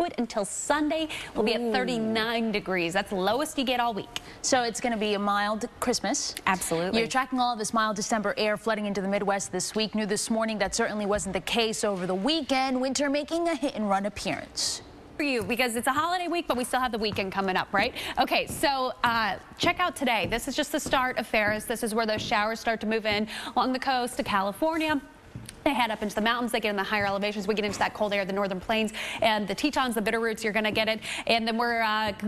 foot until Sunday. We'll be at 39 degrees. That's the lowest you get all week. So it's going to be a mild Christmas. Absolutely. You're tracking all of this mild December air flooding into the Midwest this week. New this morning, that certainly wasn't the case over the weekend. Winter making a hit-and-run appearance. For you, because it's a holiday week, but we still have the weekend coming up, right? Okay, so check out today. This is just the start of Ferris. This is where those showers start to move in along the coast to California. They head up into the mountains, they get in the higher elevations, we get into that cold air, the northern plains, and the Tetons, the Bitterroots, you're going to get it. And then we're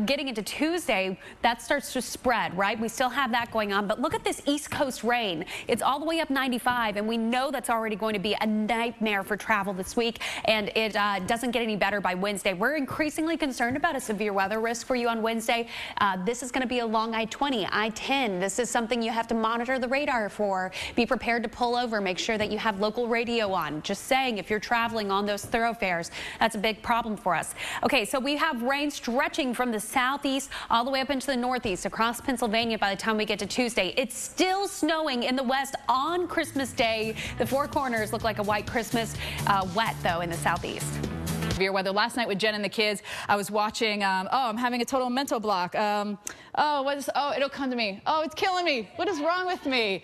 getting into Tuesday, that starts to spread, right? We still have that going on, but look at this East Coast rain. It's all the way up 95, and we know that's already going to be a nightmare for travel this week, and it doesn't get any better by Wednesday. We're increasingly concerned about a severe weather risk for you on Wednesday. This is going to be along I-20, I-10. This is something you have to monitor the radar for. Be prepared to pull over, make sure that you have local radio on. Just saying, if you're traveling on those thoroughfares, that's a big problem for us. Okay, so we have rain stretching from the southeast all the way up into the northeast across Pennsylvania by the time we get to Tuesday. It's still snowing in the west on Christmas Day. The Four Corners look like a white Christmas, wet though in the southeast. Severe weather. Last night with Jen and the kids, I was watching, I'm having a total mental block. It'll come to me. Oh, it's killing me. What is wrong with me?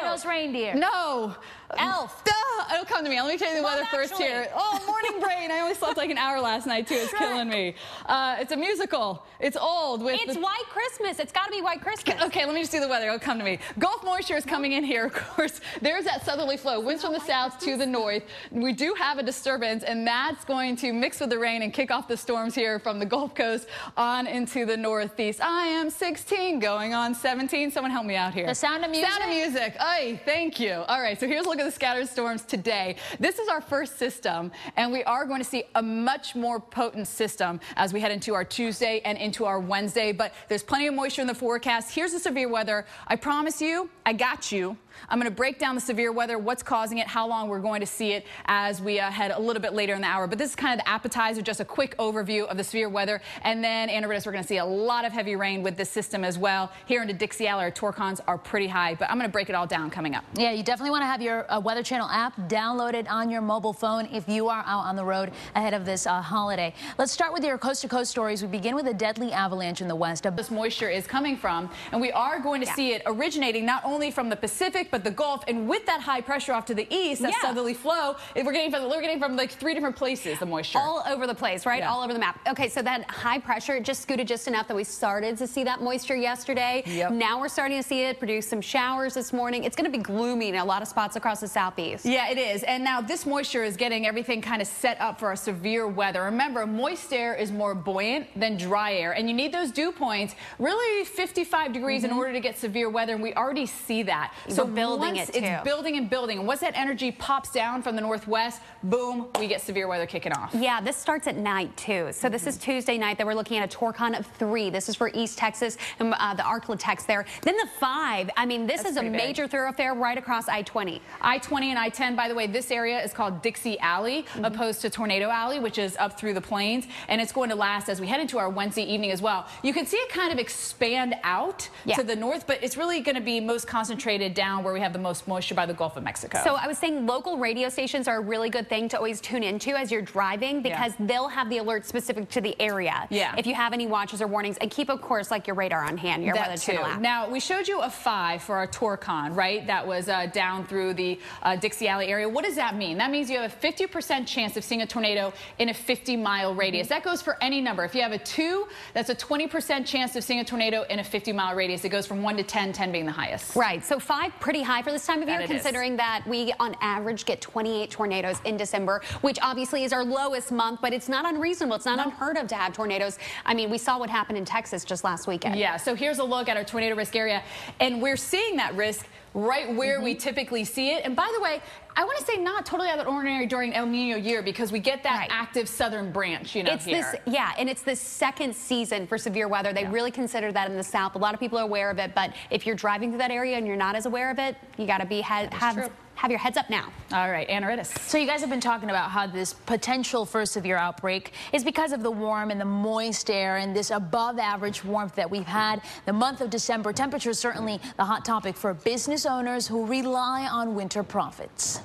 Those reindeer. No. Elf. Duh. It'll come to me. Let me tell you the weather first here. Oh, morning brain. I only slept like an hour last night, too. It's killing me. It's a musical. It's old. It's White Christmas. It's got to be White Christmas. Okay, let me just do the weather. It'll come to me. Gulf moisture is coming in here, of course. There's that southerly flow. Winds from the south to the north. We do have a disturbance, and that's going to mix with the rain and kick off the storms here from the Gulf Coast on into the northeast. I am 16, going on 17. Someone help me out here. The sound of music. Sound of music. Ay, thank you. All right, so here's a look at the scattered storms today. This is our first system, and we are going to see a much more potent system as we head into our Tuesday and into our Wednesday, but there's plenty of moisture in the forecast. Here's the severe weather. I promise you, I got you. I'm going to break down the severe weather, what's causing it, how long we're going to see it as we head a little bit later in the hour. But this is kind of the appetizer, just a quick overview of the severe weather. And then, Anna Rittis, we're going to see a lot of heavy rain with this system as well. Here into Dixie Alley, our torcons are pretty high, but I'm going to break it all down coming up. Yeah, you definitely want to have your Weather Channel app downloaded on your mobile phone if you are out on the road ahead of this holiday. Let's start with your coast-to-coast stories. We begin with a deadly avalanche in the west. This moisture is coming from, and we are going to see it originating not only from the Pacific, but the Gulf, and with that high pressure off to the east, that southerly flow, we're getting from like 3 different places, the moisture. All over the place, right? Yeah. All over the map. Okay, so that high pressure just scooted just enough that we started to see that moisture yesterday. Yep. Now we're starting to see it produce some showers this morning. It's going to be gloomy in a lot of spots across the southeast. Yeah, it is. And now this moisture is getting everything kind of set up for our severe weather. Remember, moist air is more buoyant than dry air, and you need those dew points really 55 degrees in order to get severe weather, and we already see that. So building it too. It's building and building, and once that energy pops down from the northwest, boom, we get severe weather kicking off. Yeah, this starts at night too. So this is Tuesday night that we're looking at a torcon of 3. This is for East Texas and the Arklatex there. Then the 5. I mean, this is a major thoroughfare right across I-20. I-20 and I-10, by the way, this area is called Dixie Alley, opposed to Tornado Alley, which is up through the plains, and it's going to last as we head into our Wednesday evening as well. You can see it kind of expand out to the north, but it's really going to be most concentrated down where we have the most moisture by the Gulf of Mexico. So I was saying local radio stations are a really good thing to always tune into as you're driving, because they'll have the alert specific to the area. Yeah. If you have any watches or warnings, and keep, of course, like your radar on hand, your Weather Channel app. Now, we showed you a 5 for our torcon, right? That was down through the Dixie Alley area. What does that mean? That means you have a 50% chance of seeing a tornado in a 50-mile radius. That goes for any number. If you have a 2, that's a 20% chance of seeing a tornado in a 50-mile radius. It goes from 1 to 10, 10 being the highest. Right. So 5 pretty high for this time of year, considering that we on average get 28 tornadoes in December, which obviously is our lowest month, but it's not unreasonable. It's not unheard of to have tornadoes. I mean, we saw what happened in Texas just last weekend. Yeah, so here's a look at our tornado risk area, and we're seeing that risk right where we typically see it. And by the way, I want to say not totally out of the ordinary during El Nino year, because we get that active southern branch, you know, and it's the second season for severe weather. They really consider that in the South. A lot of people are aware of it, but if you're driving through that area and you're not as aware of it, you got to be have your heads up now. All right, Anna Rittis. So you guys have been talking about how this potential for a severe outbreak is because of the warm and the moist air and this above average warmth that we've had. The month of December, temperature is certainly the hot topic for business owners who rely on winter profits.